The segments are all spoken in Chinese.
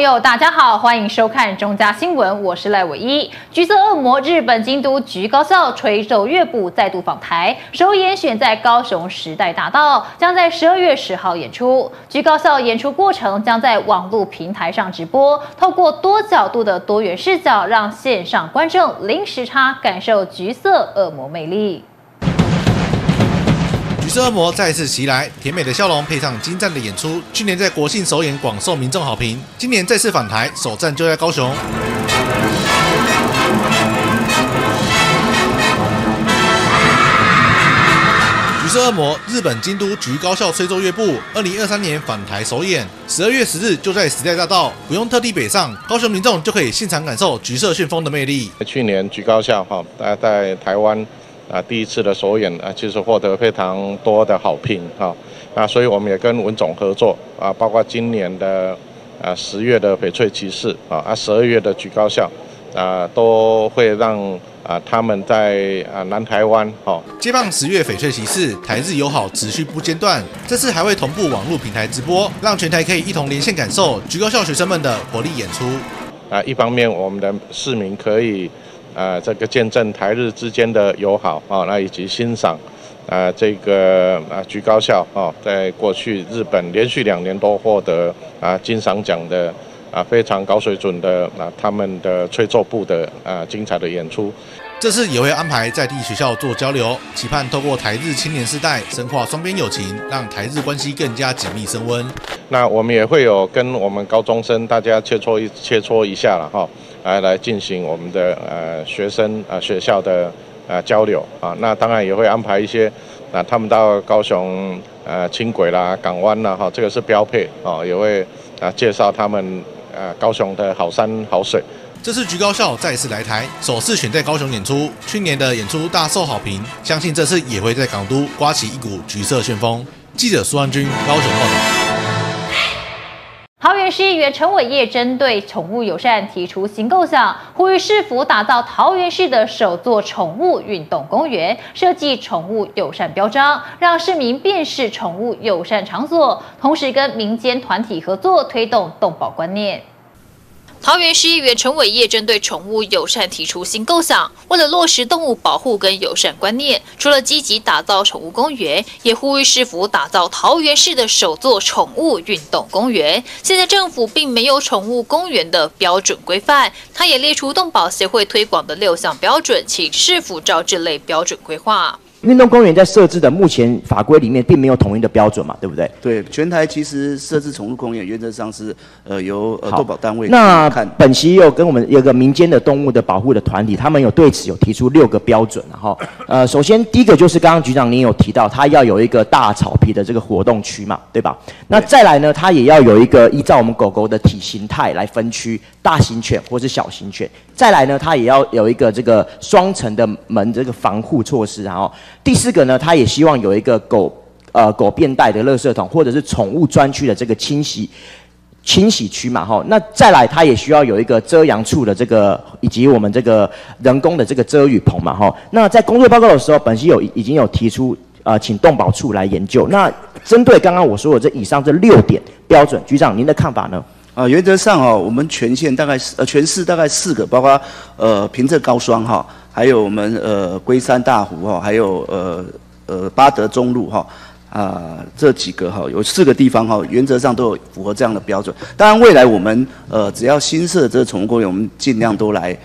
友，大家好，欢迎收看中嘉新闻，我是赖伟一。橘色恶魔日本京都橘高校吹奏乐部再度访台，首演选在高雄时代大道，将在12月10号演出。橘高校演出过程将在网络平台上直播，透过多角度的多元视角，让线上观众零时差感受橘色恶魔魅力。 橘色恶魔再次袭来，甜美的笑容配上精湛的演出，去年在国庆首演广受民众好评，今年再次返台，首站就在高雄。橘色恶魔，日本京都橘高校吹奏乐部，2023年返台首演，12月10日就在时代大道，不用特地北上，高雄民众就可以现场感受橘色旋风的魅力。去年橘高校在台湾。 第一次的首演其实获得非常多的好评所以我们也跟文总合作包括今年的10月的翡翠骑士12月的橘高校都会让他们在南台湾接棒10月翡翠骑士，台日友好持续不间断，这次还会同步网络平台直播，让全台可以一同连线感受橘高校学生们的活力演出。一方面我们的市民可以。 这个见证台日之间的友好那以及欣赏这个橘高校在过去日本连续2年都获得金赏奖的非常高水准的他们的吹奏部的精彩的演出。这次也会安排在地学校做交流，期盼透过台日青年世代深化双边友情，让台日关系更加紧密升温。那我们也会有跟我们高中生大家切磋一下了来进行我们的学生学校的交流那当然也会安排一些他们到高雄轻轨啦、港湾啦这个是标配也会介绍他们高雄的好山好水。 这次橘高校再次来台，首次选在高雄演出。去年的演出大受好评，相信这次也会在港都刮起一股橘色旋风。记者苏安君高雄报道。桃园市议员陈伟业针对宠物友善提出新构想，呼吁市府打造桃园市的首座宠物运动公园，设计宠物友善标章，让市民辨识宠物友善场所，同时跟民间团体合作推动动保观念。 桃园市议员陈伟业针对宠物友善提出新构想，为了落实动物保护跟友善观念，除了积极打造宠物公园，也呼吁市府打造桃园市的首座宠物运动公园。现在政府并没有宠物公园的标准规范，他也列出动保协会推广的6项标准，请市府照这类标准规划。 运动公园在设置的目前法规里面并没有统一的标准嘛，对不对？对，全台其实设置宠物公园原则上是由动保单位那本期有跟我们有个民间的动物的保护的团体，他们有对此有提出6个标准首先第一个就是刚刚局长您有提到，它要有一个大草皮的这个活动区嘛，对吧？那再来呢，它也要有一个依照我们狗狗的体形态来分区，大型犬或是小型犬。再来呢，它也要有一个这个双层的门这个防护措施，第4个呢，他也希望有一个狗便袋的垃圾桶，或者是宠物专区的这个清洗区嘛，那再来，他也需要有一个遮阳处的这个，以及我们这个人工的这个遮雨棚嘛，那在工作报告的时候，本席已经有提出请动保处来研究。那针对刚刚我说的以上这6点标准，局长您的看法呢？原则上我们全县大概全市大概4个，包括平镇高双还有我们龟山大湖还有八德中路这几个有4个地方原则上都有符合这样的标准。当然，未来我们只要新设这个宠物公园，我们尽量都来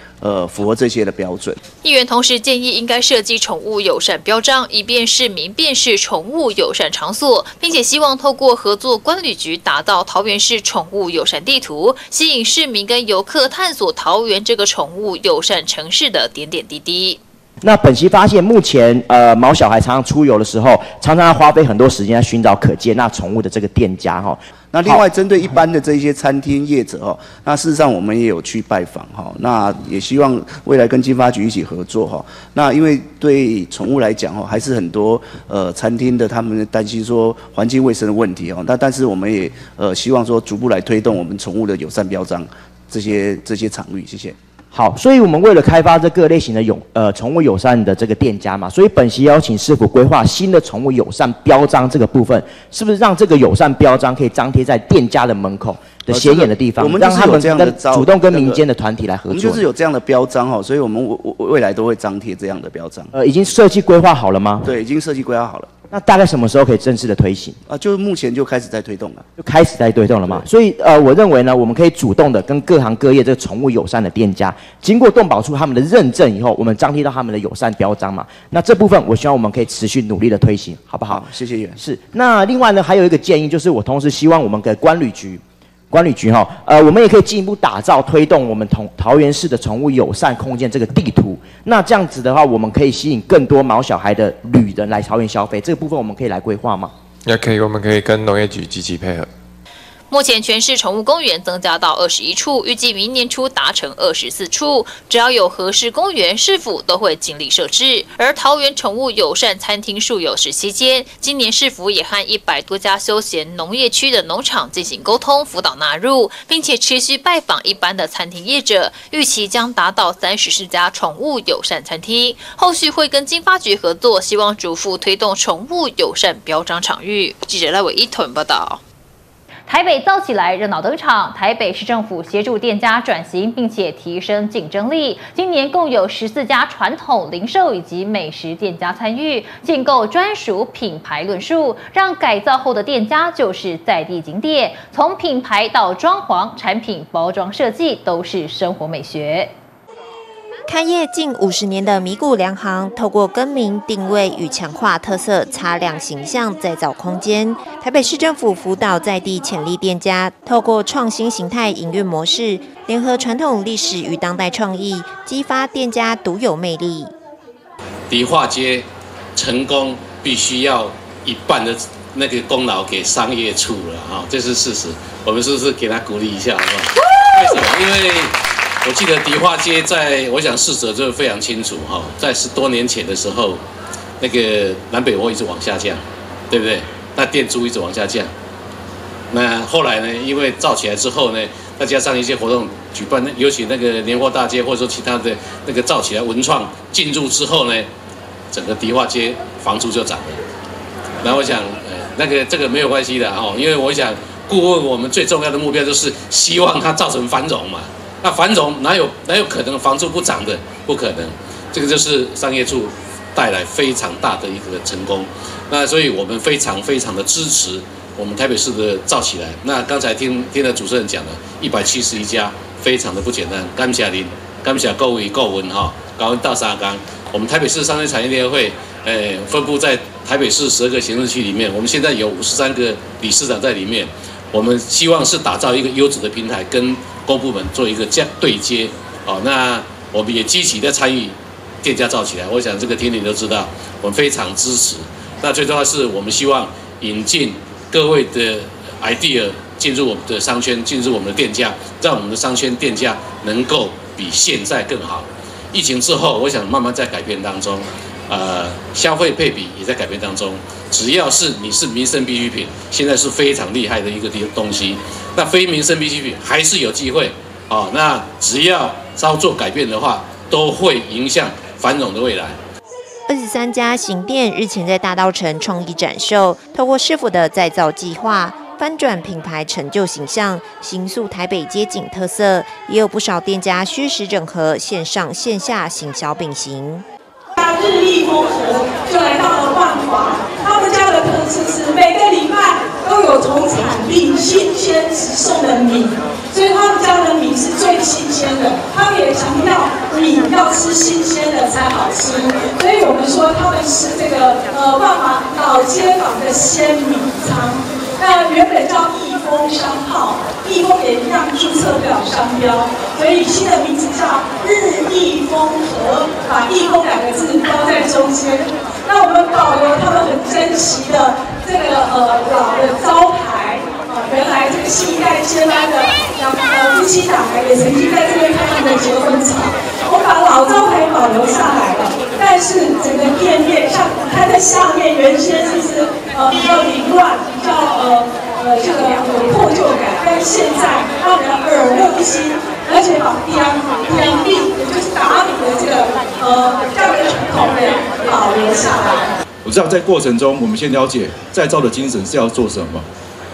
符合这些的标准。议员同时建议应该设计宠物友善标章，以便市民辨识宠物友善场所，并且希望透过合作关旅局打造桃园市宠物友善地图，吸引市民跟游客探索桃园这个宠物友善城市的点点滴滴。 那本席发现，目前毛小孩常常出游的时候，常常要花费很多时间来寻找可接纳宠物的这个店家那另外针对一般的这些餐厅业者那事实上我们也有去拜访那也希望未来跟经发局一起合作那因为对宠物来讲还是很多餐厅的他们担心说环境卫生的问题那但是我们也希望说逐步来推动我们宠物的友善标章这些场域，谢谢。好，所以我们为了开发这各类型的宠物友善的这个店家嘛，所以本席邀请市府规划新的宠物友善标章这个部分，是不是让这个友善标章可以张贴在店家的门口的显眼的地方，让他们主动跟民间的团体来合作？我们就是有这样的标章哈，所以我们未来都会张贴这样的标章。已经设计规划好了吗？对，已经设计规划好了。那大概什么时候可以正式的推行？就目前就开始在推动了，就开始在推动了嘛。所以我认为呢，我们可以主动的跟各行各业这个宠物友善的店家，经过动保处他们的认证以后，我们张贴到他们的友善标章嘛。那这部分我希望我们可以持续努力的推行，好不好？好，谢谢议员。是。那另外呢，还有一个建议就是，我同时希望我们给关旅局哈，我们也可以进一步打造推动我们桃园市的宠物友善空间这个地图。那这样子的话，我们可以吸引更多毛小孩的旅人来桃园消费。这个部分我们可以来规划吗？也可以，我们可以跟农业局积极配合。目前全市宠物公园增加到21处，预计明年初达成24处。只要有合适公园，市府都会尽力设置。而桃园宠物友善餐厅数有17间，今年市府也和100多家休闲农业区的农场进行沟通辅导纳入，并且持续拜访一般的餐厅业者，预期将达到34家宠物友善餐厅。后续会跟经发局合作，希望逐步推动宠物友善标章场域。记者赖伟一屯报道。台北造起来热闹登场，台北市政府协助店家转型，并且提升竞争力。今年共有14家传统零售以及美食店家参与，建构专属品牌论述，让改造后的店家就是在地景点。从品牌到装潢、产品包装设计，都是生活美学。开业近50年的米谷良行，透过更名、定位与强化特色、擦亮形象，再造空间。台北市政府辅导在地潜力店家，透过创新形态营运模式，联合传统历史与当代创意，激发店家独有魅力。迪化街成功必须要一半的那个功劳给商业处了啊，这是事实。我们是不是给他鼓励一下，好不好？为什么？因为我记得迪化街我想逝者就非常清楚哈，在10多年前的时候，那个南北货一直往下降，对不对？那店租一直往下降。那后来呢，因为造起来之后呢，再加上一些活动举办，尤其那个年货大街或者说其他的那个造起来文创进入之后呢，整个迪化街房租就涨了。然后我想，这个没有关系的哦，因为我想顾问我们最重要的目标就是希望它造成繁荣嘛。那繁荣哪有可能房租不涨的？不可能，这个就是商业处带来非常大的一个成功。那所以我们非常非常的支持我们台北市的造起来。那刚才听了主持人讲了，171家，非常的不简单。感谢您，感谢各位顾问哈，高温大沙岗。我们台北市商业产业联合会，分布在台北市12个行政区里面，我们现在有53个理事长在里面。我们希望是打造一个优质的平台，跟公部门做一个对接。哦，那我们也积极的参与店家造起来。我想这个听你都知道，我们非常支持。那最重要的是，我们希望引进各位的 idea 进入我们的商圈，进入我们的店家，让我们的商圈店家能够比现在更好。疫情之后，我想慢慢在改变当中。消费配比也在改变当中。只要是你是民生必需品，现在是非常厉害的一个东西。那非民生必需品还是有机会啊。那只要稍作改变的话，都会影响繁荣的未来。23家行店日前在大稻埕创意展售，透过市府的再造计划，翻转品牌成就形象，形塑台北街景特色，也有不少店家虚实整合，线上线下行销并行。日益丰和，就来到了万华。他们家的特色是每个礼拜都有从产地新鲜直送的米，所以他们家的米是最新鲜的。他们也强调米要吃新鲜的才好吃，所以我们说他们是这个万华老街坊的鲜米仓。那原本叫益丰商号，益丰也一样注册不了商标，所以新的名字叫日益丰和，把益丰2个字包在中间。那我们保留他们很珍惜的这个老的招牌，原来这个新一代接班的夫妻档也曾经在这边开他们的结婚场，我们把老招牌保留下来了，但是整个店面像它在下面原先就是比较凌乱，比较这个有破旧感，但是现在他们的耳目一新，而且把店面这样的传统呢保留下来。我知道在过程中，我们先了解再造的精神是要做什么，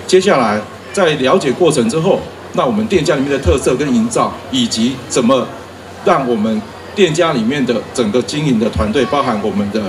接下来在了解过程之后，那我们店家里面的特色跟营造，以及怎么让我们店家里面的整个经营的团队，包含我们的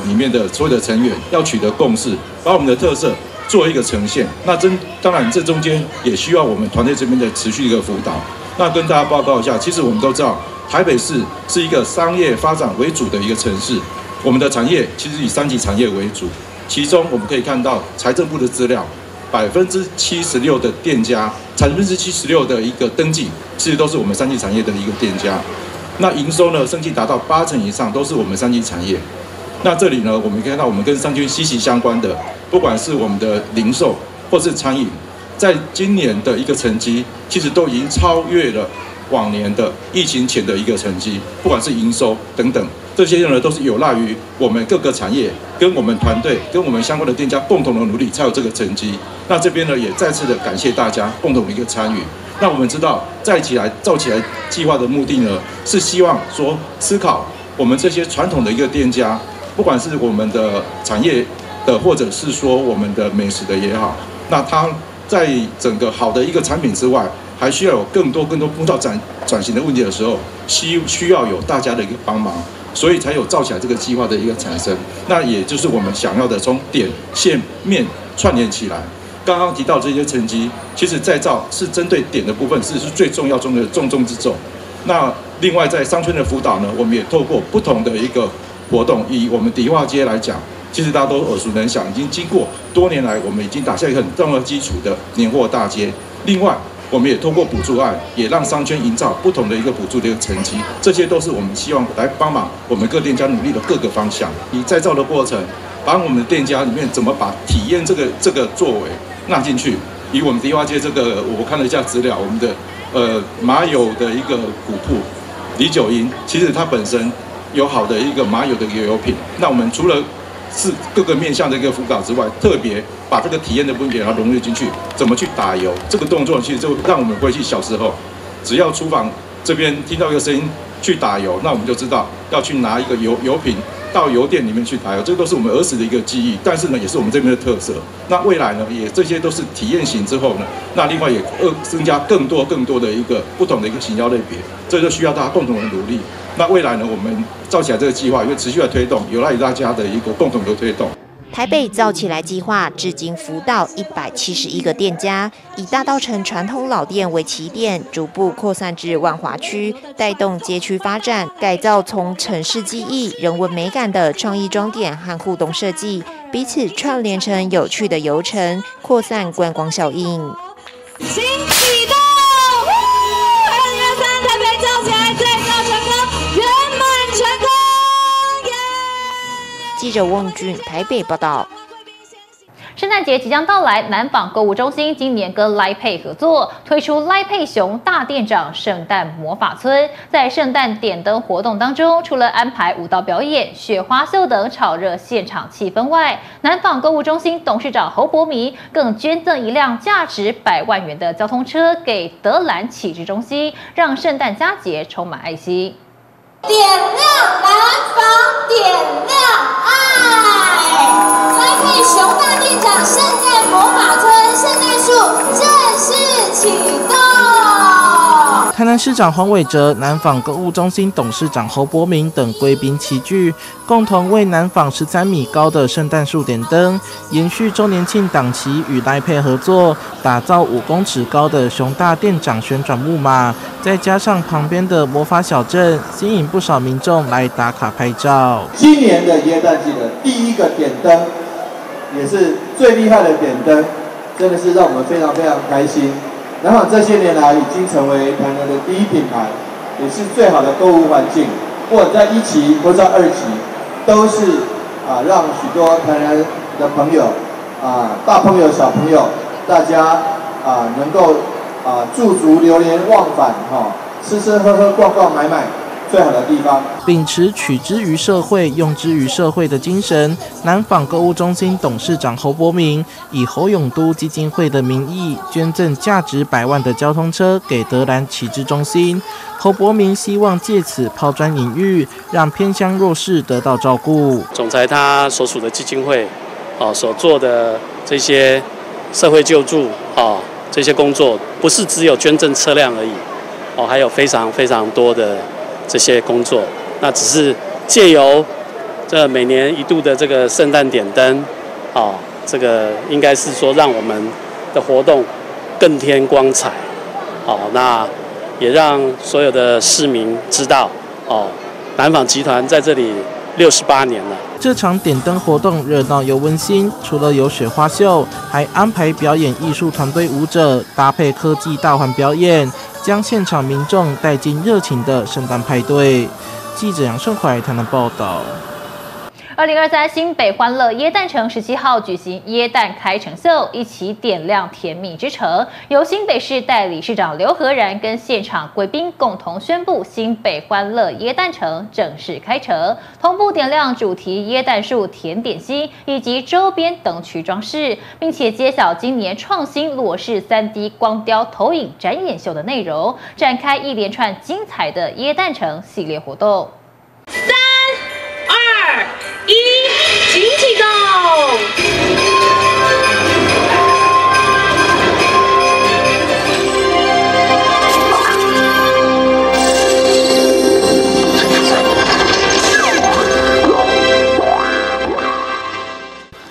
里面的所有的成员，要取得共识，把我们的特色做一个呈现。那当然这中间也需要我们团队这边的持续一个辅导。那跟大家报告一下，其实我们都知道，台北市是一个商业发展为主的一个城市，我们的产业其实以3级产业为主，其中我们可以看到财政部的资料，76%的店家，76%的一个登记，其实都是我们3级产业的一个店家。那营收呢，甚至达到80%以上，都是我们3级产业。那这里呢，我们看到我们跟商圈息息相关的，不管是我们的零售或是餐饮，在今年的一个成绩，其实都已经超越了往年的疫情前的一个成绩，不管是营收等等，这些呢都是有赖于我们各个产业跟我们团队跟我们相关的店家共同的努力，才有这个成绩。那这边呢，也再次的感谢大家共同的一个参与。那我们知道，造起来计划的目的呢，是希望说思考我们这些传统的一个店家，不管是我们的产业的，或者是说我们的美食的也好，那它在整个好的一个产品之外，还需要有更多碰到转型的问题的时候，需要有大家的一个帮忙，所以才有造起来这个计划的一个产生。那也就是我们想要的，从点、线、面串联起来。刚刚提到这些成绩，其实再造是针对点的部分，是最重要中的重中之重。那另外在商圈的辅导呢，我们也透过不同的一个活动，以我们迪化街来讲，其实大家都耳熟能详，已经经过多年来，我们已经打下一个很重要的基础的年货大街。另外，我们也通过补助案，也让商圈营造不同的一个补助的一个成绩，这些都是我们希望来帮忙我们各店家努力的各个方向。以再造的过程，把我们的店家里面怎么把体验这个作为纳进去。以我们迪化街这个，我看了一下资料，我们的麻友的一个古铺李九英，其实它本身有好的一个麻友的一个油品。那我们除了是各个面向的一个辅导之外，特别把这个体验的部分给它融入进去，怎么去打油这个动作，其实就让我们回去小时候，只要厨房这边听到一个声音去打油，那我们就知道要去拿一个油瓶到油店里面去打油，这个都是我们儿时的一个记忆，但是呢，也是我们这边的特色。那未来呢，也这些都是体验型之后呢，那另外也增加更多的一个不同的一个行销类别，这就需要大家共同的努力。那未来呢，我们造起来这个计划也会持续的推动，有赖于大家的一个共同的推动。台北造起来计划至今辅导171个店家，以大稻埕传统老店为起点，逐步扩散至万华区，带动街区发展，改造从城市记忆、人文美感的创意装点和互动设计，彼此串联成有趣的游程，扩散观光效应。新启动，2023台北造起来再造成功，圆满成功。记者翁俊台北报道。圣诞节即将到来，南纺购物中心今年跟 Line Pay 合作，推出 Line Pay 熊大店长圣诞魔法村。在圣诞点灯活动当中，除了安排舞蹈表演、雪花秀等炒热现场气氛外，南纺购物中心董事长侯伯弥更捐赠一辆价值100万元的交通车给德兰启智中心，让圣诞佳节充满爱心。点亮南纺，点亮爱。来配熊大店长圣诞魔法村圣诞树正式启动。台南市长黄伟哲、南纺购物中心董事长侯伯明等贵宾齐聚，共同为南纺13米高的圣诞树点灯，延续周年庆档期与Line Pay合作，打造5公尺高的熊大店长旋转木马，再加上旁边的魔法小镇，吸引不少民众来打卡拍照。今年的耶诞季的第一个点灯，也是最厉害的点灯，真的是让我们非常非常开心。南纺这些年来已经成为台南的第一品牌，也是最好的购物环境。不管在1期或在2期，都是让许多台南的朋友大朋友小朋友，大家能够驻足流连忘返吃吃喝喝逛逛买买，最好的地方。秉持取之于社会、用之于社会的精神，南纺购物中心董事长侯伯明以侯永都基金会的名义捐赠价值100万的交通车给德兰启智中心。侯伯明希望借此抛砖引玉，让偏乡弱势得到照顾。总裁他所属的基金会，所做的这些社会救助，这些工作不是只有捐赠车辆而已，还有非常非常多的这些工作。那只是借由这每年一度的这个圣诞点灯，这个应该是说让我们的活动更添光彩，那也让所有的市民知道，南纺集团在这里68年了。这场点灯活动热闹又温馨，除了有雪花秀，还安排表演艺术团队舞者搭配科技大环表演，将现场民众带进热情的圣诞派对。记者杨胜怀台南报道。2023新北欢乐耶诞城17号举行耶诞开城秀，一起点亮甜蜜之城。由新北市代理市长刘和然跟现场贵宾共同宣布新北欢乐耶诞城正式开城，同步点亮主题耶诞树甜点心以及周边灯区装饰，并且揭晓今年创新裸视3D 光雕投影展演秀的内容，展开一连串精彩的耶诞城系列活动。3、2、1，请启动。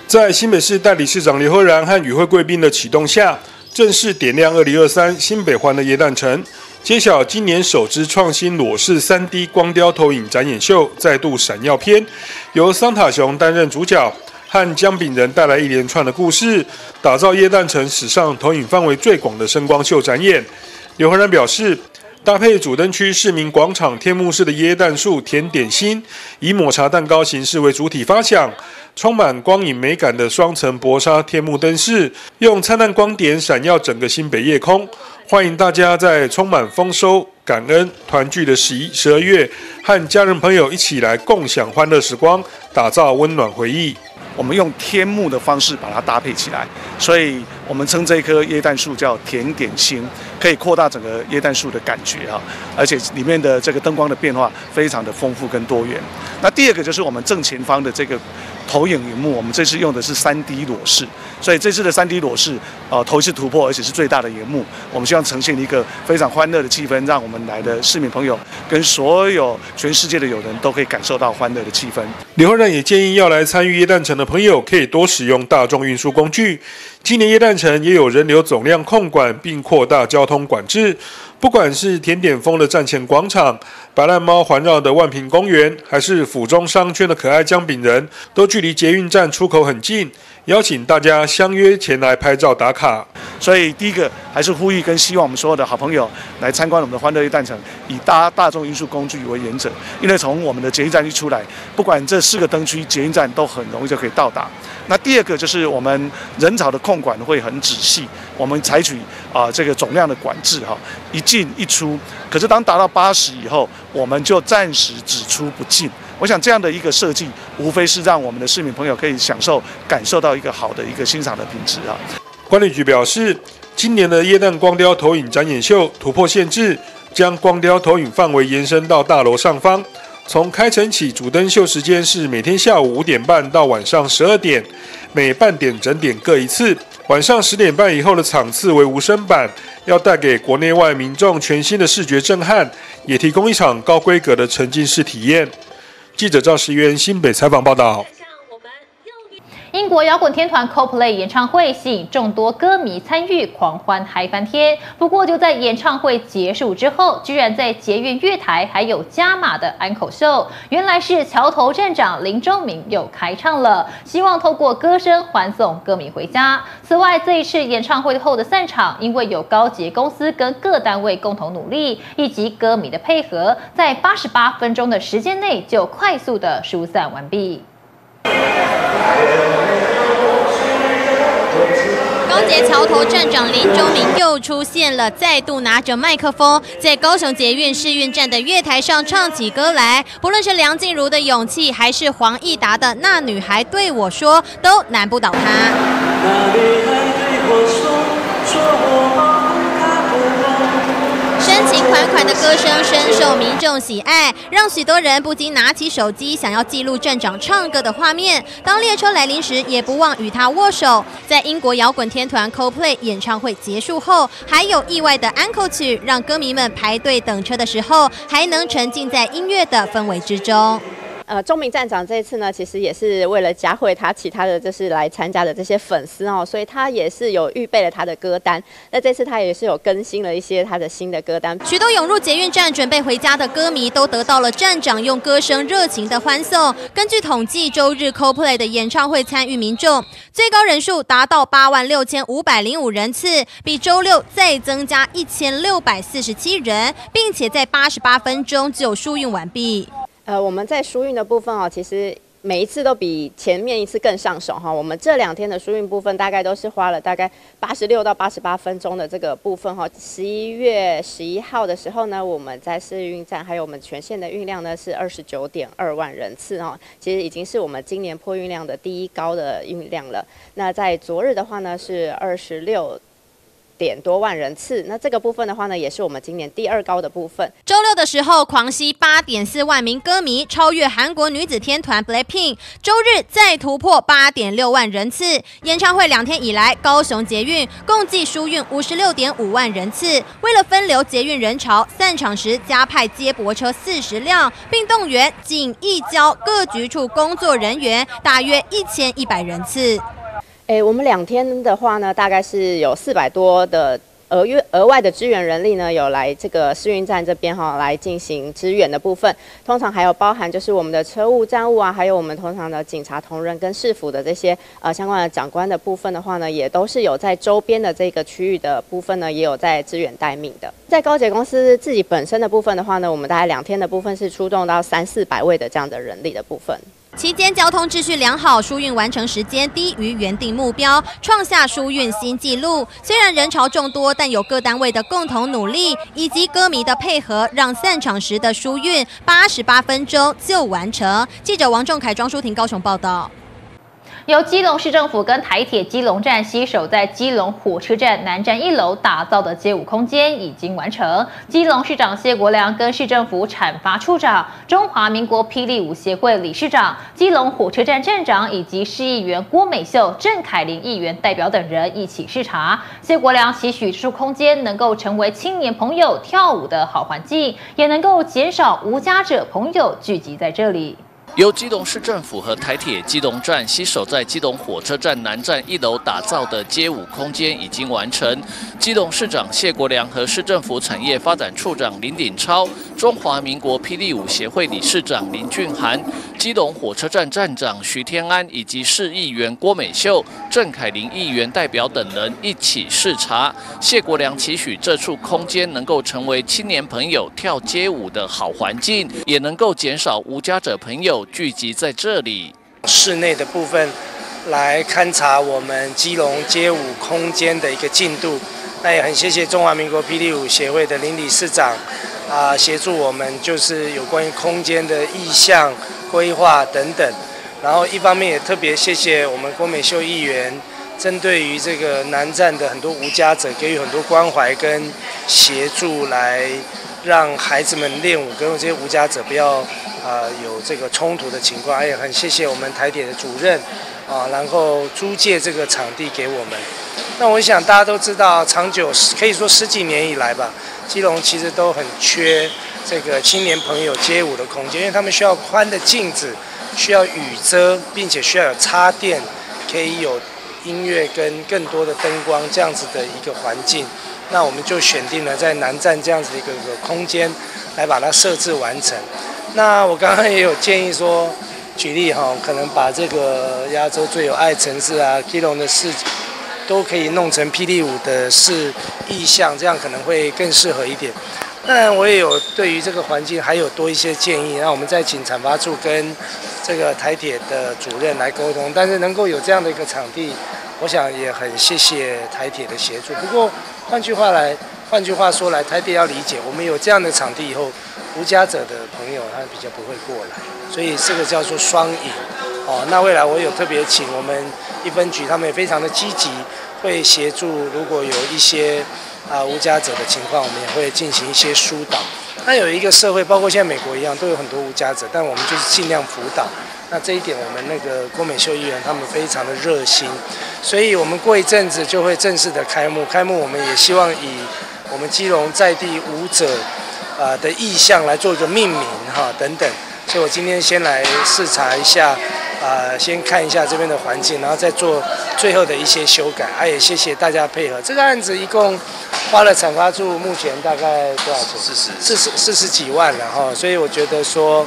在新北市代理市长刘和然和与会贵宾的启动下，正式点亮2023新北欢乐耶诞城，揭晓今年首支创新裸视3D 光雕投影展演秀再度闪耀篇，由桑塔熊担任主角，和姜饼人带来一连串的故事，打造耶诞城史上投影范围最广的声光秀展演。刘和然表示，搭配主灯区市民广场天幕式的耶诞树甜点心，以抹茶蛋糕形式为主体发想，充满光影美感的双层薄纱天幕灯饰，用灿烂光点闪耀整个新北夜空。欢迎大家在充满丰收、感恩、团聚的11、12月，和家人朋友一起来共享欢乐时光，打造温暖回忆。我们用天幕的方式把它搭配起来，所以我们称这棵耶诞树叫甜点心，可以扩大整个耶诞树的感觉哈，而且里面的这个灯光的变化非常的丰富跟多元。那第二个就是我们正前方的这个投影萤幕，我们这次用的是3D 裸视，所以这次的3D 裸视头一次突破，而且是最大的萤幕。我们希望呈现一个非常欢乐的气氛，让我们来的市民朋友跟所有全世界的友人都可以感受到欢乐的气氛。刘和然也建议要来参与耶诞城的朋友可以多使用大众运输工具。今年耶诞城也有人流总量控管，并扩大交通管制。不管是甜点风的站前广场、白烂猫环绕的万平公园，还是府中商圈的可爱姜饼人，都距离捷运站出口很近，邀请大家相约前来拍照打卡。所以第一个还是呼吁跟希望我们所有的好朋友来参观我们的欢乐耶诞城，以搭大众运输工具为原则，因为从我们的捷运站一出来，不管这4个灯区捷运站都很容易就可以到达。那第二个就是我们人潮的控管会很仔细，我们采取这个总量的管制哈，一进一出。可是当达到80以后，我们就暂时只出不进。我想这样的一个设计，无非是让我们的市民朋友可以感受到一个好的一个欣赏的品质啊。管理局表示，今年的耶诞光雕投影展演秀突破限制，将光雕投影范围延伸到大楼上方。从开城起，主灯秀时间是每天下午5点半到晚上12点，每半点整点各一次。晚上10点半以后的场次为无声版，要带给国内外民众全新的视觉震撼，也提供一场高规格的沉浸式体验。记者赵时渊新北采访报道。英国摇滚天团 Coldplay 演唱会吸引众多歌迷参与，狂欢嗨翻天。不过就在演唱会结束之后，居然在捷运月台还有加码的安口秀。原来是桥头站长林周明又开唱了，希望透过歌声欢送歌迷回家。此外，这一次演唱会后的散场，因为有高捷公司跟各单位共同努力，以及歌迷的配合，在88分钟的时间内就快速的疏散完毕。高高捷桥头站长林忠明又出现了，再度拿着麦克风，在高雄捷运试运站的月台上唱起歌来。不论是梁静茹的勇气，还是黄义达的那女孩对我说，都难不倒他。深情款款的歌声深受民众喜爱，让许多人不禁拿起手机想要记录镇长唱歌的画面。当列车来临时，也不忘与他握手。在英国摇滚天团 Coldplay 演唱会结束后，还有意外的安可曲，让歌迷们排队等车的时候，还能沉浸在音乐的氛围之中。忠明站长这一次呢，其实也是为了嘉惠他其他的就是来参加的这些粉丝哦，所以他也是有预备了他的歌单。那这次他也是有更新了一些他的新的歌单。许多涌入捷运站准备回家的歌迷都得到了站长用歌声热情的欢送。根据统计，周日 Coldplay 的演唱会参与民众最高人数达到86505人次，比周六再增加1647人，并且在88分钟就疏运完毕。我们在疏运的部分哦，其实每一次都比前面一次更上手哈。我们这2天的疏运部分大概都是花了大概86到88分钟的这个部分哈。11月11号的时候呢，我们在试运站还有我们全线的运量呢是29.2万人次哦，其实已经是我们今年破运量的第1高的运量了。那在昨日的话呢是26多万人次，那这个部分的话呢，也是我们今年第2高的部分。周六的时候，狂吸8.4万名歌迷，超越韩国女子天团 BLACKPINK。周日再突破8.6万人次。演唱会2天以来，高雄捷运共计疏运56.5万人次。为了分流捷运人潮，散场时加派接驳车40辆，并动员警义交各局处工作人员大约1100人次。我们2天的话呢，大概是有400多的额外的支援人力呢，有来这个试运站这边哈，来进行支援的部分。通常还有包含就是我们的车务、站务啊，还有我们通常的警察同仁跟市府的这些相关的长官的部分的话呢，也都是有在周边的这个区域的部分呢，也有在支援待命的。在高捷公司自己本身的部分的话呢，我们大概2天的部分是出动到300-400位的这样的人力的部分。期间交通秩序良好，疏运完成时间低于原定目标，创下疏运新纪录。虽然人潮众多，但有各单位的共同努力以及歌迷的配合，让散场时的疏运88分钟就完成。记者王仲凯、庄淑婷高雄报道。由基隆市政府跟台铁基隆站携手在基隆火车站南站1楼打造的街舞空间已经完成。基隆市长谢国良跟市政府产发处长、中华民国霹雳舞协会理事长、基隆火车站站长以及市议员郭美秀、郑凯琳议员代表等人一起视察。谢国良期许这处空间能够成为青年朋友跳舞的好环境，也能够减少无家者朋友聚集在这里。由基隆市政府和台铁基隆站携手在基隆火车站南站1楼打造的街舞空间已经完成。基隆市长谢国良和市政府产业发展处长林鼎超、中华民国霹雳舞协会理事长林俊涵、基隆火车站站长徐天安以及市议员郭美秀、郑凯琳议员代表等人一起视察。谢国良期许这处空间能够成为青年朋友跳街舞的好环境，也能够减少无家者朋友聚集在这里。室内的部分来勘察我们基隆街舞空间的一个进度，那也很谢谢中华民国霹雳舞协会的林理事长协助我们，就是有关于空间的意向规划等等。然后一方面也特别谢谢我们郭美秀议员，针对于这个南站的很多无家者给予很多关怀跟协助，来让孩子们练舞跟这些无家者不要有这个冲突的情况。也很谢谢我们台铁的主任然后租借这个场地给我们。那我想大家都知道，长久可以说10几年以来吧，基隆其实都很缺这个青年朋友街舞的空间，因为他们需要宽的镜子，需要雨遮，并且需要有插电，可以有音乐跟更多的灯光这样子的一个环境。那我们就选定了在南站这样子的一个空间来把它设置完成。那我刚刚也有建议说，举例可能把这个亚洲最有爱城市基隆的市都可以弄成霹雳舞的市意象，这样可能会更适合一点。当然我也有对于这个环境还有多一些建议，那我们再请产发处跟这个台铁的主任来沟通。但是能够有这样的一个场地，我想也很谢谢台铁的协助。不过换句话说来，台铁要理解，我们有这样的场地以后，无家者的朋友他比较不会过来，所以这个叫做双赢。那未来我有特别请我们1分局，他们也非常的积极，会协助，如果有一些无家者的情况，我们也会进行一些疏导。那有一个社会，包括现在美国一样，都有很多无家者，但我们就是尽量辅导。那这一点，我们那个郭美秀议员他们非常的热心，所以我们过一阵子就会正式的开幕。开幕我们也希望以我们基隆在地舞者的意向来做一个命名等等。所以我今天先来视察一下，先看一下这边的环境，然后再做最后的一些修改。也谢谢大家配合。这个案子一共花了产发处目前大概多少钱？40几万了哈。所以我觉得说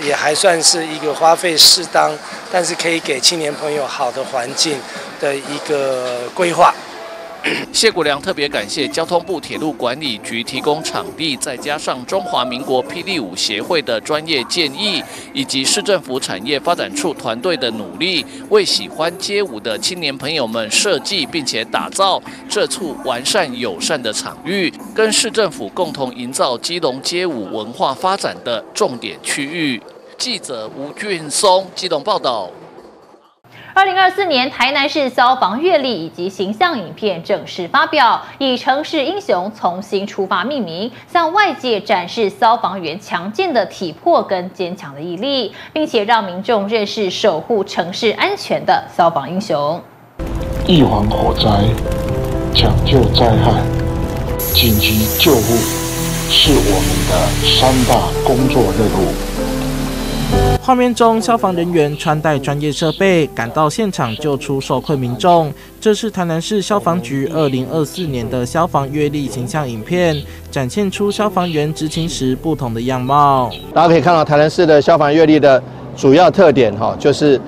也还算是一个花费适当，但是可以给青年朋友好的环境的一个规划。谢国良特别感谢交通部铁路管理局提供场地，再加上中华民国霹雳舞协会的专业建议，以及市政府产业发展处团队的努力，为喜欢街舞的青年朋友们设计并且打造这处完善友善的场域，跟市政府共同营造基隆街舞文化发展的重点区域。记者吴俊松基隆报道。2024年台南市消防阅历以及形象影片正式发表，以城市英雄重新出发命名，向外界展示消防员强健的体魄跟坚强的毅力，并且让民众认识守护城市安全的消防英雄。预防火灾、抢救灾害、紧急救护是我们的3大工作任务。画面中，消防人员穿戴专业设备，赶到现场救出受困民众。这是台南市消防局2024年的消防阅历形象影片，展现出消防员执勤时不同的样貌。大家可以看到台南市的消防阅历的主要特点就是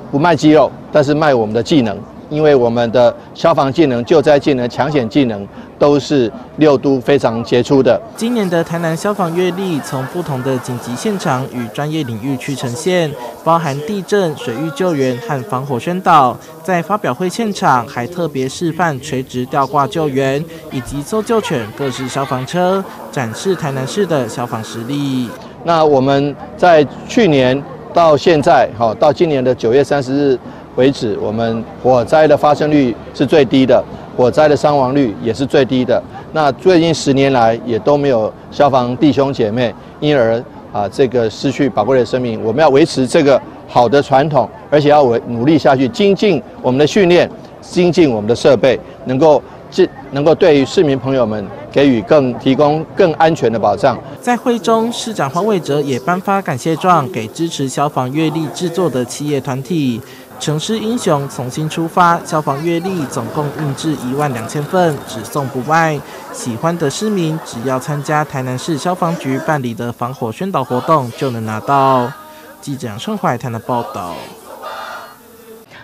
不卖肌肉，但是卖我们的技能。因为我们的消防技能、救灾技能、抢险技能都是6都非常杰出的。今年的台南消防阅历从不同的紧急现场与专业领域去呈现，包含地震、水域救援和防火宣导。在发表会现场，还特别示范垂直吊挂救援以及搜救犬各式消防车，展示台南市的消防实力。那我们在去年到现在，到今年的9月30日。为止，我们火灾的发生率是最低的，火灾的伤亡率也是最低的。那最近10年来也都没有消防弟兄姐妹因而这个失去宝贵的生命。我们要维持这个好的传统，而且要努力下去，精进我们的训练，精进我们的设备，能够对于市民朋友们提供更安全的保障。在会中，市长黄伟哲也颁发感谢状给支持消防阅历制作的企业团体。城市英雄重新出发，消防阅历总共印制12000份，只送不卖。喜欢的市民只要参加台南市消防局办理的防火宣导活动，就能拿到。记者杨胜怀台南报道。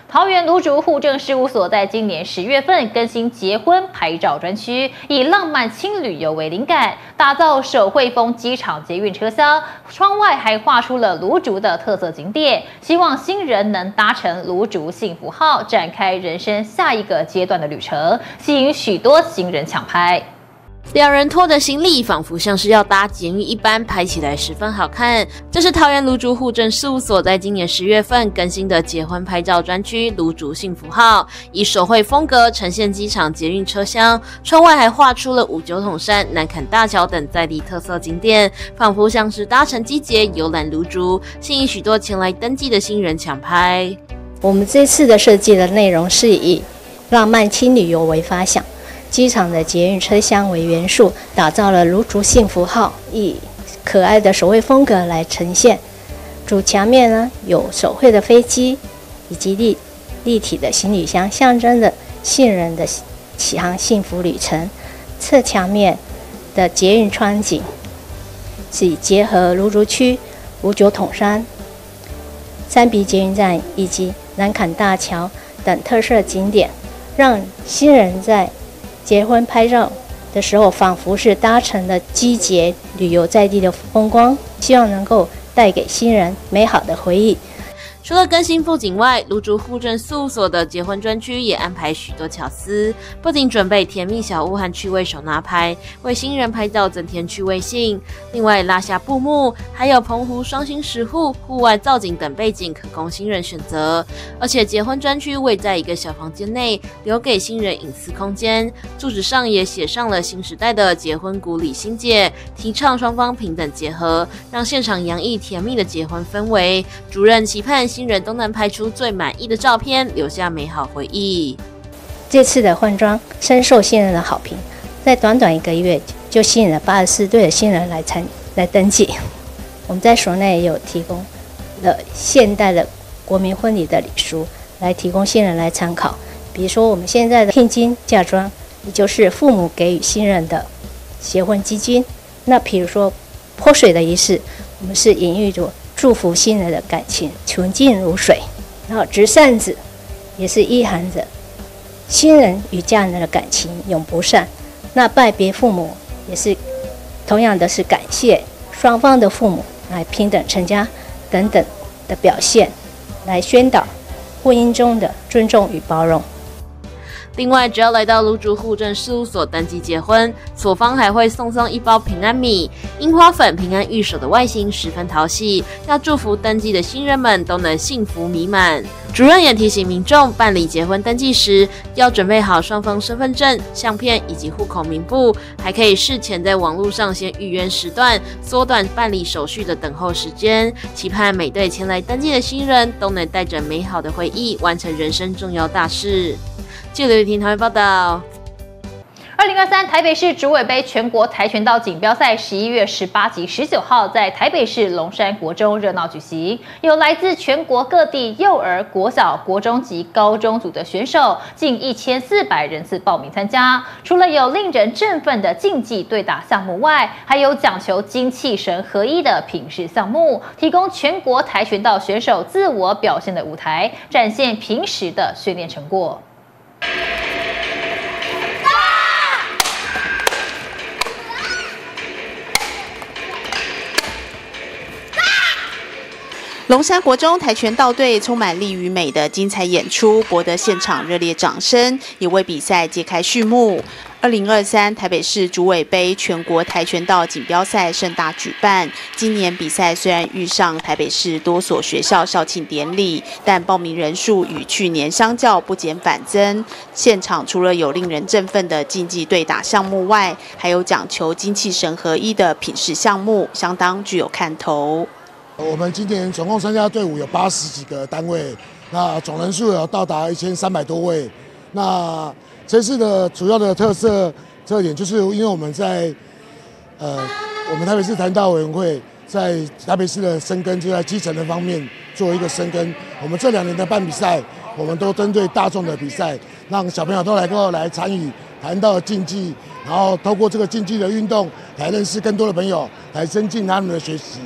桃园芦竹户政事务所在今年10月份更新结婚拍照专区，以浪漫轻旅游为灵感，打造手绘风机场捷运车厢，窗外还画出了芦竹的特色景点，希望新人能搭乘芦竹幸福号，展开人生下一个阶段的旅程，吸引许多新人抢拍。两人拖着行李，仿佛像是要搭捷运一般，拍起来十分好看。这是桃园芦竹户政事务所在今年10月份更新的结婚拍照专区芦竹幸福号，以手绘风格呈现机场捷运车厢，窗外还画出了五九桶山、南坎大桥等在地特色景点，仿佛像是搭乘机捷游览芦竹，吸引许多前来登记的新人抢拍。我们这次的设计的内容是以浪漫轻旅游为发想。机场的捷运车厢为元素，打造了芦竹幸福号，以可爱的手绘风格来呈现。主墙面呢有手绘的飞机，以及立体的行李箱，象征着新人的启航幸福旅程。侧墙面的捷运窗景是以结合芦竹区五九桶山、三鼻捷运站以及南坎大桥等特色景点，让新人在结婚拍照的时候，仿佛是搭乘了机捷旅游在地的风光，希望能够带给新人美好的回忆。除了更新布景外，芦竹户政事务所的结婚专区也安排许多巧思，不仅准备甜蜜小物和趣味手拿拍，为新人拍照增添趣味性。另外拉下布幕，还有澎湖双星石户、户外造景等背景可供新人选择。而且结婚专区位在一个小房间内，留给新人隐私空间。住址上也写上了新时代的结婚古礼新界，提倡双方平等结合，让现场洋溢甜蜜的结婚氛围。主任期盼新人都能拍出最满意的照片，留下美好回忆。这次的换装深受新人的好评，在短短1个月就吸引了84对的新人来登记。我们在所内也有提供了现代的国民婚礼的礼书，来提供新人来参考。比如说我们现在的聘金嫁妆，也就是父母给予新人的结婚基金。那比如说泼水的仪式，我们是隐喻着祝福新人的感情纯净如水。然后执扇子也是意含着新人与家人的感情永不散。那拜别父母也是同样的是感谢双方的父母来平等成家等等的表现，来宣导婚姻中的尊重与包容。另外，只要来到芦竹户政事务所登记结婚，所方还会送1包平安米、樱花粉、平安玉手的外形十分讨喜，要祝福登记的新人们都能幸福美满。主任也提醒民众办理结婚登记时，要准备好双方身份证、相片以及户口名簿，还可以事前在网络上先预约时段，缩短办理手续的等候时间。期盼每对前来登记的新人都能带着美好的回忆，完成人生重要大事。记者刘雨婷台湾报道。2023台北市竹尾杯全国跆拳道锦标赛11月18及19号在台北市龙山国中热闹举行，有来自全国各地幼儿、国小、国中及高中组的选手近1400人次报名参加。除了有令人振奋的竞技对打项目外，还有讲求精气神合一的品质项目，提供全国跆拳道选手自我表现的舞台，展现平时的训练成果。龙山国中跆拳道队充满力与美的精彩演出，博得现场热烈掌声，也为比赛揭开序幕。2023台北市竹尾杯全国跆拳道锦标赛盛大举办。今年比赛虽然遇上台北市多所学校校庆典礼，但报名人数与去年相较不减反增。现场除了有令人振奋的竞技对打项目外，还有讲求精气神合一的品试项目，相当具有看头。我们今年总共参加队伍有80几个单位，那总人数有到达1300多位。那这次的主要的特点就是，因为我们在我们台北市跆拳道委员会在台北市的深耕，就在基层的方面做一个深耕。我们这2年的办比赛，我们都针对大众的比赛，让小朋友都能够来参与跆拳道的竞技，然后透过这个竞技的运动来认识更多的朋友，来增进他们的学习。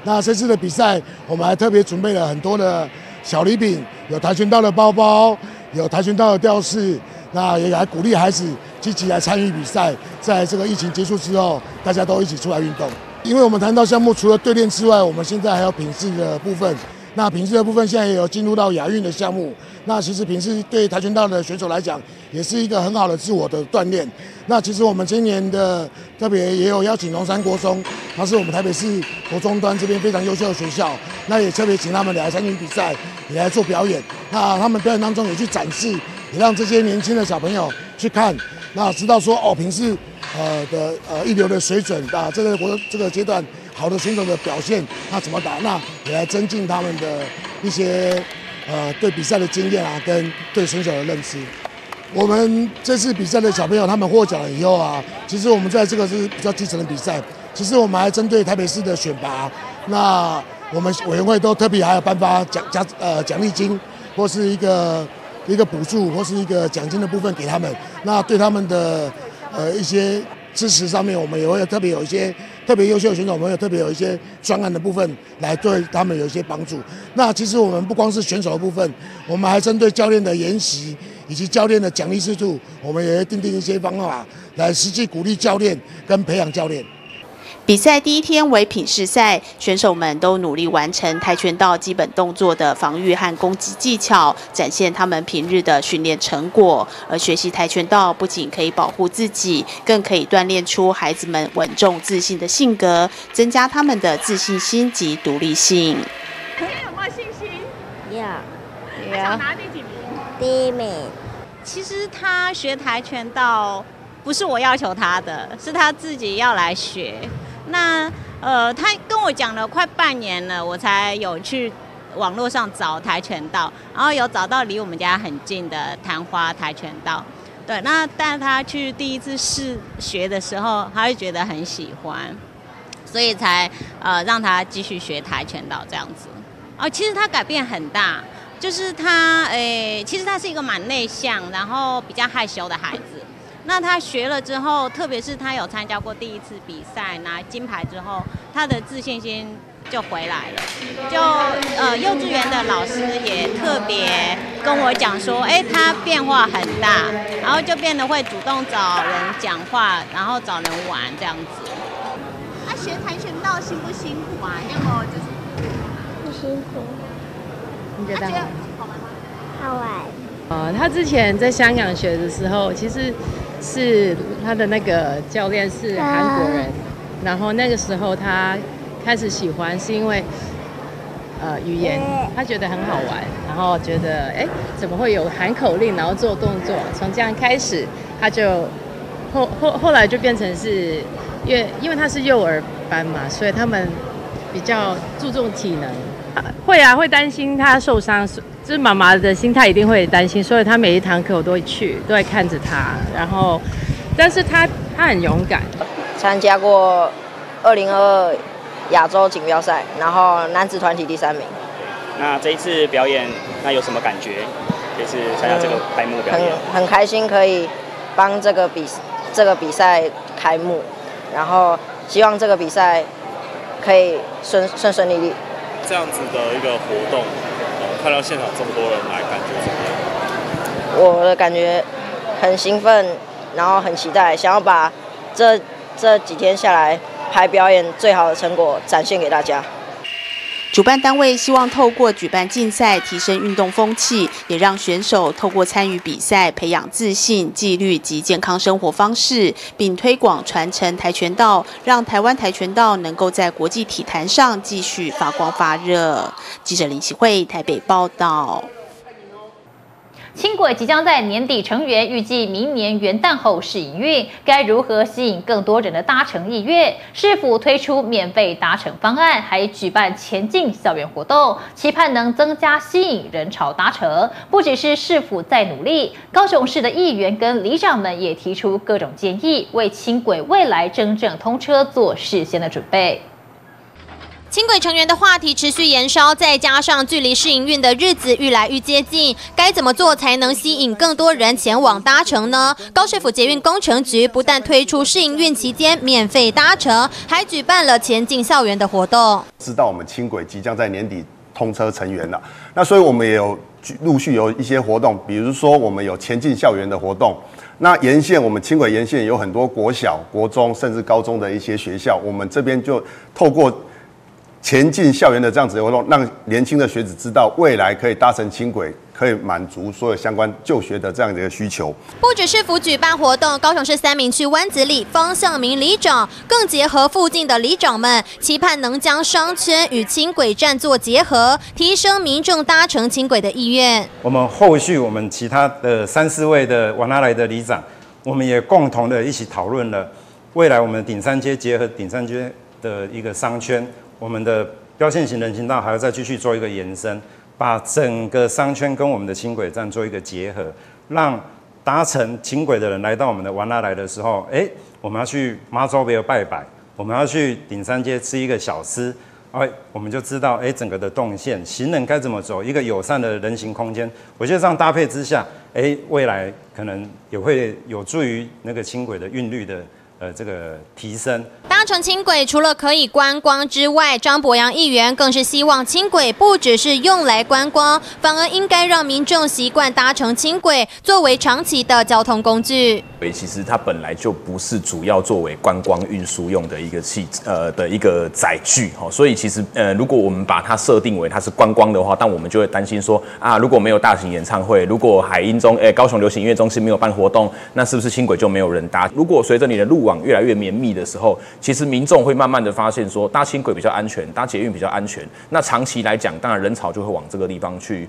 那这次的比赛，我们还特别准备了很多的小礼品，有跆拳道的包包，有跆拳道的吊饰，那也来鼓励孩子积极来参与比赛。在这个疫情结束之后，大家都一起出来运动。因为我们跆拳道项目除了对练之外，我们现在还有品质的部分。那品质的部分现在也有进入到亚运的项目。那其实品质对跆拳道的选手来讲，也是一个很好的自我的锻炼。那其实我们今年的特别也有邀请龙山国中，它是我们台北市国中端这边非常优秀的学校，那也特别请他们来参与比赛，也来做表演。那他们表演当中也去展示，也让这些年轻的小朋友去看，那知道说品质一流的水准啊，这个阶段好的选手的表现，那怎么打，那也来增进他们的一些对比赛的经验啊，跟对选手的认知。我们这次比赛的小朋友他们获奖了以后啊，其实我们在这个是比较基层的比赛，其实我们还针对台北市的选拔，那我们委员会都特别还有颁发奖励金，或是一个补助，或是一个奖金的部分给他们。那对他们的一些支持上面，我们也会特别有一些特别优秀的选手，我们有特别有一些专案的部分来对他们有一些帮助。那其实我们不光是选手的部分，我们还针对教练的研习以及教练的奖励制度，我们也会订定一些方法来实际鼓励教练跟培养教练。比赛第一天为品试赛，选手们都努力完成跆拳道基本动作的防御和攻击技巧，展现他们平日的训练成果。而学习跆拳道不仅可以保护自己，更可以锻炼出孩子们稳重自信的性格，增加他们的自信心及独立性。今天有没有信心？有。想拿第几名？第一名。其实他学跆拳道不是我要求他的，是他自己要来学。那他跟我讲了快半年了，我才有去网络上找跆拳道，然后有找到离我们家很近的昙花跆拳道。对，那但他去第一次试学的时候，他会觉得很喜欢，所以才让他继续学跆拳道这样子。其实他改变很大，就是他其实他是一个蛮内向，然后比较害羞的孩子。那他学了之后，特别是他有参加过第一次比赛拿金牌之后，他的自信心就回来了。就幼稚园的老师也特别跟我讲说，他变化很大，然后就变得会主动找人讲话，然后找人玩这样子。他学跆拳道辛不辛苦啊？你有没有就是不辛苦？你觉得好玩吗？好玩。他之前在香港学的时候，其实是他的那个教练是韩国人，然后那个时候他开始喜欢是因为语言，他觉得很好玩，然后觉得怎么会有喊口令然后做动作，从这样开始他就后来就变成是因为他是幼儿班嘛，所以他们比较注重体能。会担心他受伤，就是妈妈的心态一定会担心，所以他每一堂课我都会去，都会看着他。然后，但是他很勇敢。参加过2022亚洲锦标赛，然后男子团体第3名。那这一次表演，那有什么感觉？就是参加这个开幕表演，很开心可以帮这个比赛开幕，然后希望这个比赛可以顺利利。这样子的一个活动，看到现场这么多人来，感觉怎么样？我的感觉很兴奋，然后很期待，想要把这几天下来排表演最好的成果展现给大家。主办单位希望透过举办竞赛提升运动风气，也让选手透过参与比赛培养自信、纪律及健康生活方式，并推广传承跆拳道，让台湾跆拳道能够在国际体坛上继续发光发热。记者林启慧台北报道。轻轨即将在年底成员，预计明年元旦后试营运。该如何吸引更多人的搭乘意愿？市府推出免费搭乘方案，还举办前进校园活动，期盼能增加吸引人潮搭乘。不只是市府在努力，高雄市的议员跟里长们也提出各种建议，为轻轨未来真正通车做事先的准备。轻轨成员的话题持续延烧，再加上距离试营运的日子愈来愈接近，该怎么做才能吸引更多人前往搭乘呢？高水府捷运工程局不但推出试营运期间免费搭乘，还举办了前进校园的活动。知道我们轻轨即将在年底通车成员了，那所以我们也有陆续有一些活动，比如说我们有前进校园的活动。那沿线我们轻轨沿线有很多国小、国中甚至高中的一些学校，我们这边就透过前进校园的这样子的活动，让年轻的学子知道未来可以搭乘轻轨，可以满足所有相关就学的这样的一个需求。不只是府举办活动，高雄市三民区湾子里方向明里长更结合附近的里长们，期盼能将商圈与轻轨站做结合，提升民众搭乘轻轨的意愿。我们后续我们其他的3、4位的往那来的里长，我们也共同的一起讨论了未来我们顶山街结合顶山街的一个商圈。我们的标线型人行道还要再继续做一个延伸，把整个商圈跟我们的轻轨站做一个结合，让搭乘轻轨的人来到我们的湾拉来的时候，我们要去妈祖庙拜拜，我们要去顶山街吃一个小吃，我们就知道整个的动线，行人该怎么走，一个友善的人行空间。我觉得这样搭配之下，未来可能也会有助于那个轻轨的运率的这个提升。搭搭乘轻轨除了可以观光之外，张博洋议员更是希望轻轨不只是用来观光，反而应该让民众习惯搭乘轻轨作为长期的交通工具。其实它本来就不是主要作为观光运输用的一个载具，所以其实如果我们把它设定为它是观光的话，但我们就会担心说啊，如果没有大型演唱会，如果高雄流行音乐中心没有办活动，那是不是轻轨就没有人搭？如果随着你的路网越来越绵密的时候，其实民众会慢慢的发现说，搭轻轨比较安全，搭捷运比较安全。那长期来讲，当然人潮就会往这个地方去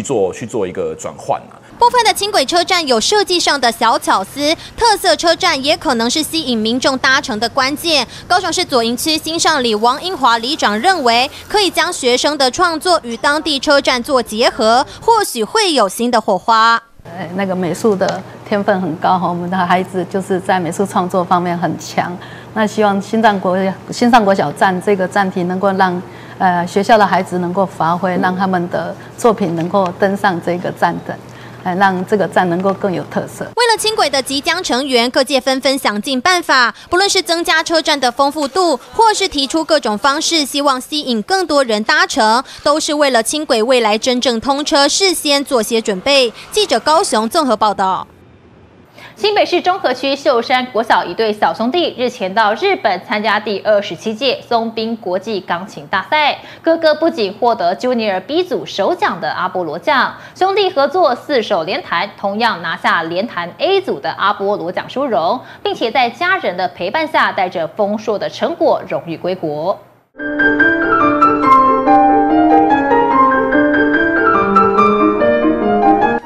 做一个转换啊。部分的轻轨车站有设计上的小巧思，特色车站也可能是吸引民众搭乘的关键。高雄市左营区新上里王英华里长认为，可以将学生的创作与当地车站做结合，或许会有新的火花。那个美术的天分很高，我们的孩子就是在美术创作方面很强。那希望新上国小站这个站体能够让学校的孩子能够发挥，让他们的作品能够登上这个站的。让这个站能够更有特色。为了轻轨的即将成员，各界纷纷想尽办法，不论是增加车站的丰富度，或是提出各种方式，希望吸引更多人搭乘，都是为了轻轨未来真正通车事先做些准备。记者高雄综合报道。新北市中和区秀山国小一对小兄弟日前到日本参加第27届松滨国际钢琴大赛，哥哥不仅获得 Junior B 组首奖的阿波罗奖，兄弟合作4手联弹，同样拿下联弹 A 组的阿波罗奖殊荣，并且在家人的陪伴下，带着丰硕的成果荣誉归国。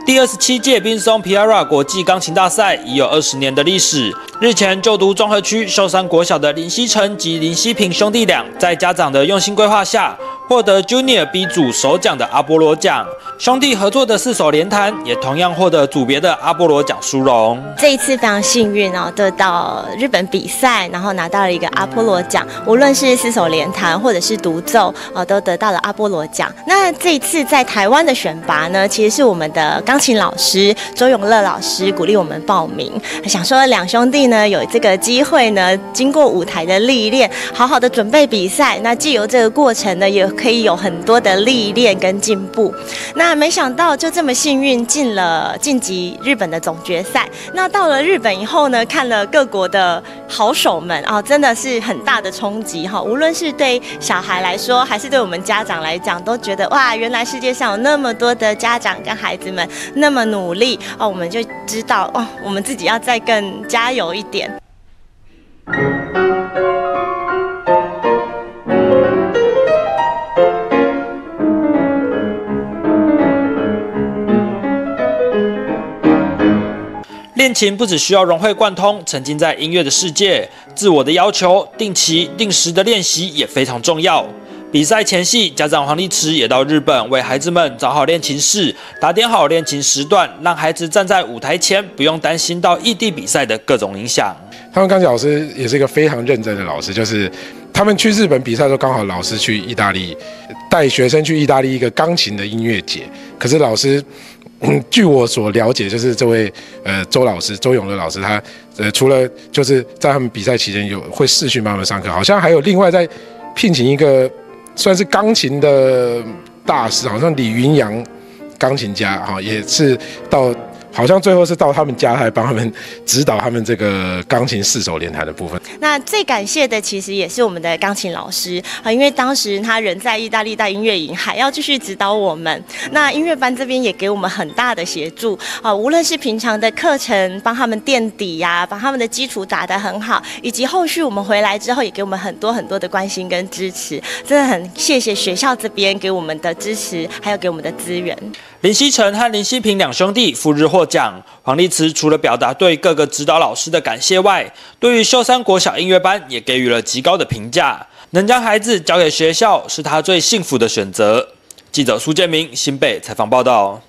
第27届滨松皮亚拉国际钢琴大赛已有20年的历史。日前就读中和区寿山国小的林希成及林希平兄弟俩，在家长的用心规划下，获得 Junior B 组首奖的阿波罗奖。兄弟合作的4手联弹，也同样获得组别的阿波罗奖殊荣。这一次非常幸运哦，得到日本比赛，然后拿到了一个阿波罗奖。无论是4手联弹或者是独奏，都得到了阿波罗奖。那这一次在台湾的选拔呢，其实是我们的钢琴老师周永乐老师鼓励我们报名，想说2兄弟呢有这个机会呢，经过舞台的历练，好好的准备比赛。那藉由这个过程呢，也可以有很多的历练跟进步。那没想到就这么幸运晋级日本的总决赛。那到了日本以后呢，看了各国的好手们真的是很大的冲击哈。无论是对小孩来说，还是对我们家长来讲，都觉得哇，原来世界上有那么多的家长跟孩子们那么努力我们就知道我们自己要再更加油一点。练琴不只需要融会贯通，沉浸在音乐的世界，自我的要求、定期定时的练习也非常重要。比赛前夕，家长黄立池也到日本为孩子们找好练琴室，打点好练琴时段，让孩子站在舞台前，不用担心到异地比赛的各种影响。他们钢琴老师也是一个非常认真的老师，就是他们去日本比赛的时候，刚好老师去意大利带学生去意大利一个钢琴的音乐节，可是老师。据我所了解，就是这位周永乐老师，他除了就是在他们比赛期间会视讯帮他们上课，好像还有另外在聘请一个算是钢琴的大师，好像李云阳钢琴家也是好像最后是到他们家来帮他们指导他们这个钢琴4手联弹的部分。那最感谢的其实也是我们的钢琴老师因为当时他人在意大利带音乐营，还要继续指导我们。那音乐班这边也给我们很大的协助无论是平常的课程帮他们垫底呀，把他们的基础打得很好，以及后续我们回来之后也给我们很多很多的关心跟支持，真的很谢谢学校这边给我们的支持，还有给我们的资源。林希成和林希平2兄弟赴日获奖，黄立慈除了表达对各个指导老师的感谢外，对于秀山国小音乐班也给予了极高的评价。能将孩子交给学校，是他最幸福的选择。记者苏建明新北采访报道。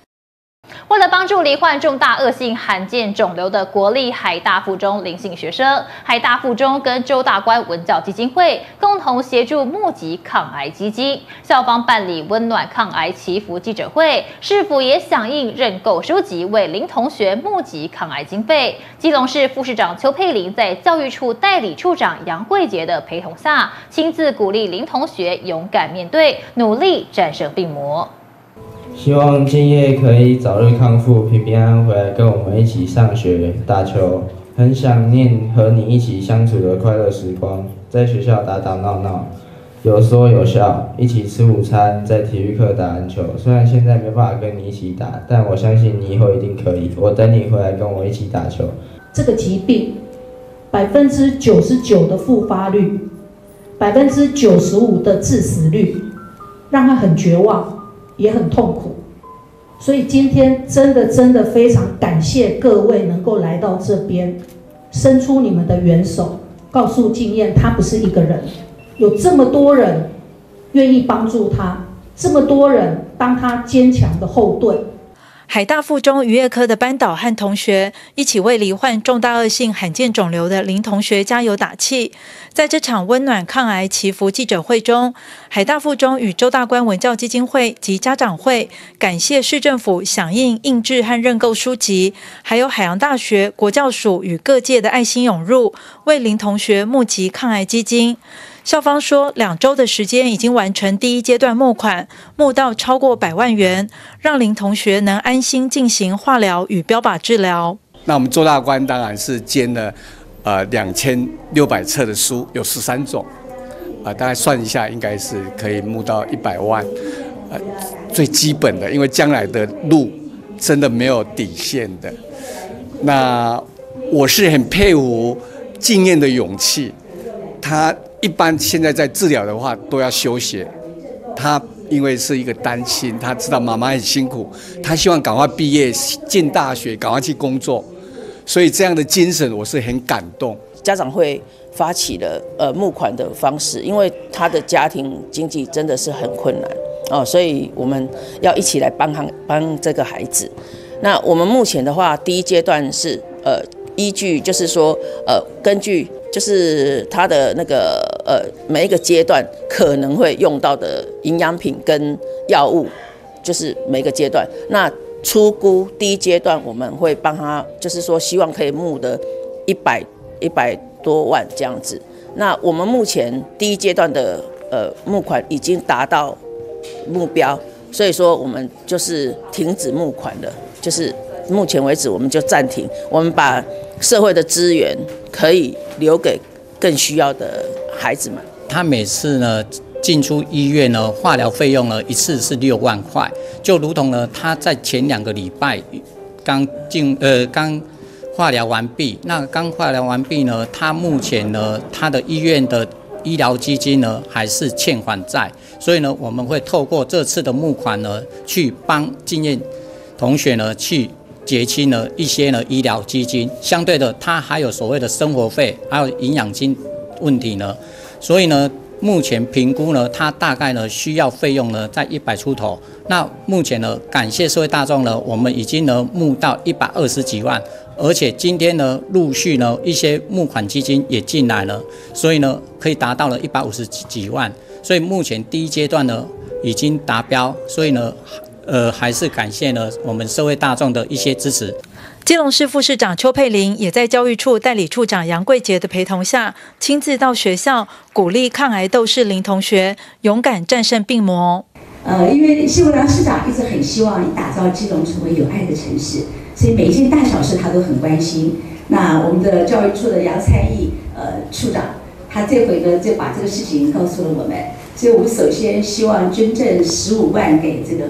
为了帮助罹患重大恶性罕见肿瘤的国立海大附中林姓学生，海大附中跟周大观文教基金会共同协助募集抗癌基金，校方办理温暖抗癌祈福记者会，市府也响应认购书籍，为林同学募集抗癌经费。基隆市副市长邱佩玲在教育处代理处长杨桂杰的陪同下，亲自鼓励林同学勇敢面对，努力战胜病魔。希望敬业可以早日康复，平平安安回来跟我们一起上学打球。很想念和你一起相处的快乐时光，在学校打打闹闹，有说有笑，一起吃午餐，在体育课打篮球。虽然现在没办法跟你一起打，但我相信你以后一定可以。我等你回来跟我一起打球。这个疾病99%的复发率，95%的致死率，让他很绝望。也很痛苦，所以今天真的非常感谢各位能够来到这边，伸出你们的援手，告诉敬燕他不是一个人，有这么多人愿意帮助他，这么多人当他坚强的后盾。海大附中渔业科的班导和同学一起为罹患重大恶性罕见肿瘤的林同学加油打气。在这场温暖抗癌祈福记者会中，海大附中与周大观文教基金会及家长会感谢市政府响应印制和认购书籍，还有海洋大学、国教署与各界的爱心涌入，为林同学募集抗癌基金。校方说，2周的时间已经完成第1阶段募款，募到超过100万元，让林同学能安心进行化疗与标靶治疗。那我们周大观当然是捐了2600册的书，有13种，大概算一下，应该是可以募到100万。最基本的，因为将来的路真的没有底线的。那我是很佩服敬燕的勇气，他一般现在在治疗的话都要休息，他因为是一个单亲，他知道妈妈很辛苦，他希望赶快毕业进大学，赶快去工作，所以这样的精神我是很感动。家长会发起了募款的方式，因为他的家庭经济真的是很困难哦，所以我们要一起来帮这个孩子。那我们目前的话，第1阶段是依据就是说根据就是他的那个每一个阶段可能会用到的营养品跟药物，就是每个阶段。那初估第1阶段我们会帮他，就是说希望可以募的100多万这样子。那我们目前第1阶段的募款已经达到目标，所以说我们就是停止募款了，就是目前为止我们就暂停，我们把社会的资源可以留给更需要的孩子们。他每次呢进出医院呢，化疗费用呢一次是6万块，就如同呢他在前2个礼拜刚化疗完毕。那刚化疗完毕呢，他目前呢他的医院的医疗基金呢还是欠还债，所以呢我们会透过这次的募款呢，去帮敬燕同学呢去结清了一些呢医疗基金，相对的他还有所谓的生活费，还有营养金问题呢，所以呢目前评估呢，他大概呢需要费用呢在100出头。那目前呢，感谢社会大众呢，我们已经呢募到120几万，而且今天呢陆续呢一些募款基金也进来了，所以呢可以达到了150几万。所以目前第1阶段呢已经达标，所以呢还是感谢呢我们社会大众的一些支持。基隆市副市長邱佩玲也在教育處代理處長楊桂杰的陪同下，親自到學校鼓勵抗癌鬥士林同學勇敢戰勝病魔。因為謝國樑市長一直很希望打造基隆成為有愛的城市，所以每一件大小事他都很關心。那我們的教育處的楊參議處長，他這回呢就把這個事情告訴了我們，所以我們首先希望捐贈15萬給這個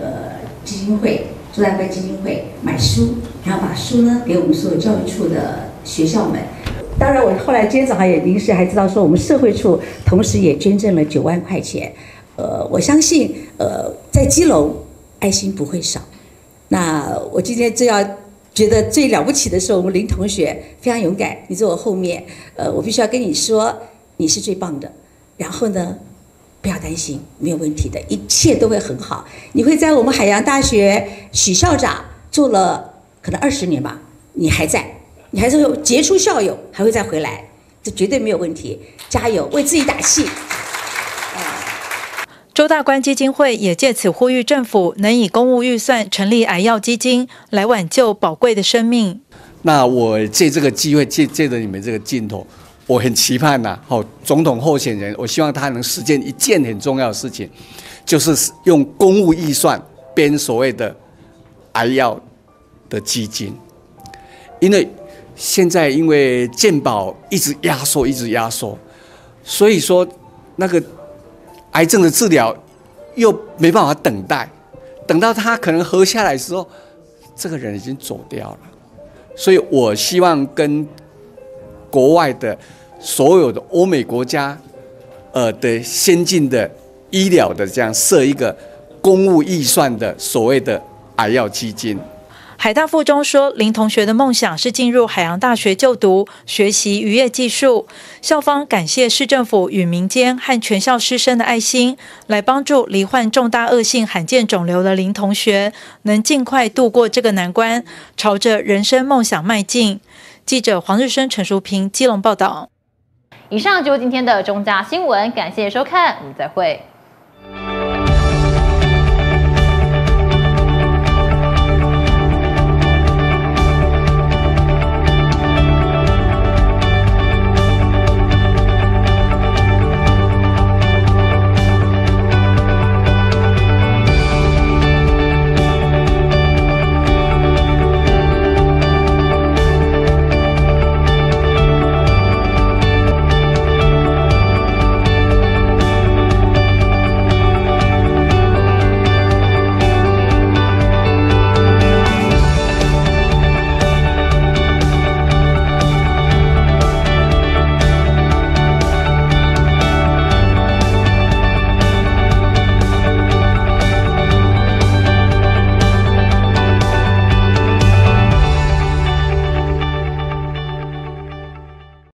基金會。周大觀基金會買書，然後把書呢給我們所有教育處的學校們。當然，我後來今天早上也臨時還知道說，我們社會處同時也捐贈了9萬塊錢。我相信在基隆愛心不會少。那我今天最要覺得最了不起的是，我們林同學非常勇敢，你在我後面，我必須要跟你說，你是最棒的。然後呢？不要擔心，沒有問題的，一切都會很好。你會在我們海洋大學許校長做了可能20年吧，你还在，你还是有杰出校友，还会再回来，这绝对没有问题，加油，为自己打气。周大观基金会也借此呼吁政府能以公务预算成立癌药基金，来挽救宝贵的生命。那我借这个机会，借着你们这个镜头，我很期盼呐，总统候选人，我希望他能实践一件很重要的事情，就是用公务预算编所谓的癌药的基金，因为现在因为健保一直压缩，所以说那个癌症的治疗又没办法等待，等到他可能活下来的时候，这个人已经走掉了。所以我希望跟国外的所有的欧美国家，的先进的医疗的这样设一个公务预算的所谓的癌药基金。海大附中说，林同学的梦想是进入海洋大学就读，学习渔业技术。校方感谢市政府与民间和全校师生的爱心，来帮助罹患重大恶性罕见肿瘤的林同学，能尽快度过这个难关，朝着人生梦想迈进。记者黄日升、陈淑平基隆报道。以上就是今天的中嘉新闻，感谢收看，我们再会。